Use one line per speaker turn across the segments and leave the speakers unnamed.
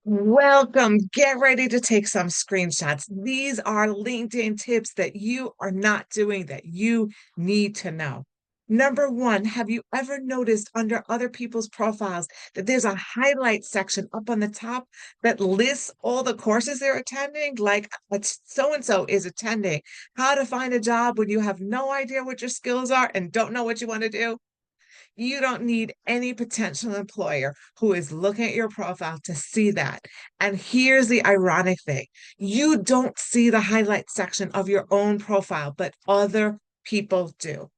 Welcome. Get ready to take some screenshots. These are LinkedIn tips that you are not doing that you need to know. Number one, have you ever noticed under other people's profiles that there's a highlight section up on the top that lists all the courses they're attending? Like so-and-so is attending how to find a job when you have no idea what your skills are and don't know what you want to do. You don't need any potential employer who is looking at your profile to see that. And here's the ironic thing. You don't see the highlight section of your own profile, but other people do.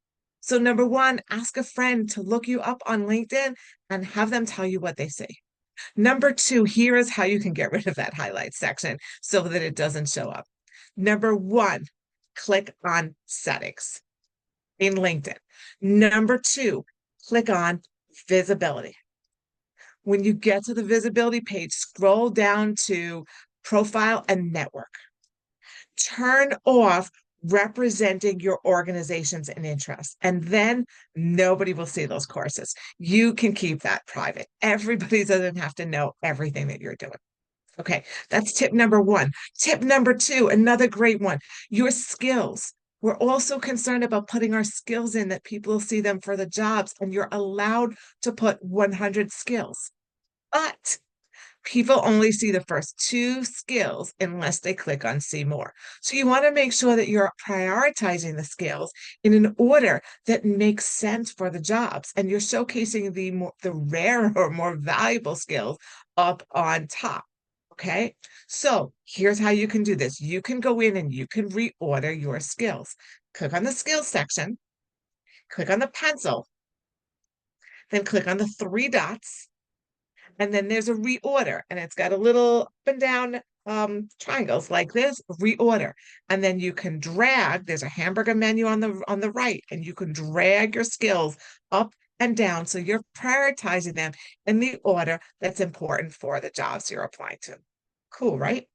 So number one, ask a friend to look you up on LinkedIn and have them tell you what they see. Number two, here is how you can get rid of that highlight section so that it doesn't show up. Number one, click on settings in LinkedIn. Number two, click on visibility. When you get to the visibility page, scroll down to profile and network. Turn off representing your organizations and interests, and then nobody will see those courses. You can keep that private. Everybody doesn't have to know everything that you're doing. Okay, that's tip number one. Tip number two, another great one, your skills. We're also concerned about putting our skills in that people will see them for the jobs, and you're allowed to put 100 skills. But people only see the first two skills unless they click on see more. So you want to make sure that you're prioritizing the skills in an order that makes sense for the jobs, and you're showcasing the rare or more valuable skills up on top. Okay, so here's how you can do this. You can go in and you can reorder your skills. Click on the skills section, click on the pencil, then click on the three dots, and then there's a reorder, and it's got a little up and down triangles like this, reorder. And then you can drag, there's a hamburger menu on the right, and you can drag your skills up and down so you're prioritizing them in the order that's important for the jobs you're applying to. Cool, right?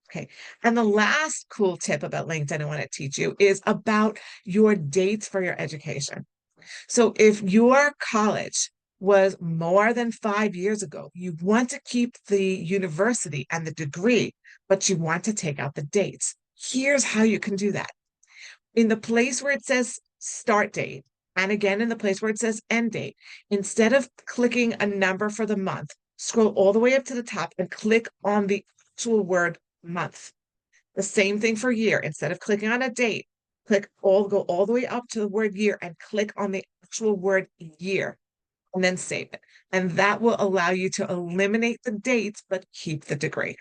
Okay. And the last cool tip about LinkedIn I want to teach you is about your dates for your education. So if your college was more than 5 years ago, you want to keep the university and the degree, but you want to take out the dates. Here's how you can do that. In the place where it says start date, and again in the place where it says end date, instead of clicking a number for the month, scroll all the way up to the top and click on the actual word month. The same thing for year. Instead of clicking on a date, go all the way up to the word year and click on the actual word year and then save it. And that will allow you to eliminate the dates, but keep the degree.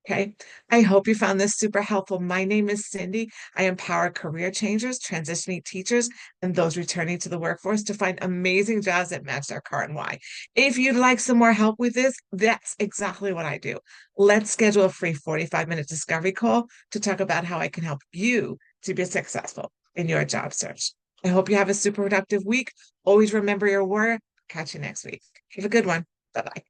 Okay. I hope you found this super helpful. My name is Cindy. I empower career changers, transitioning teachers, and those returning to the workforce to find amazing jobs that match their current why. If you'd like some more help with this, that's exactly what I do. Let's schedule a free 45-minute discovery call to talk about how I can help you to be successful in your job search. I hope you have a super productive week. Always remember your warrior. Catch you next week. Have a good one. Bye-bye.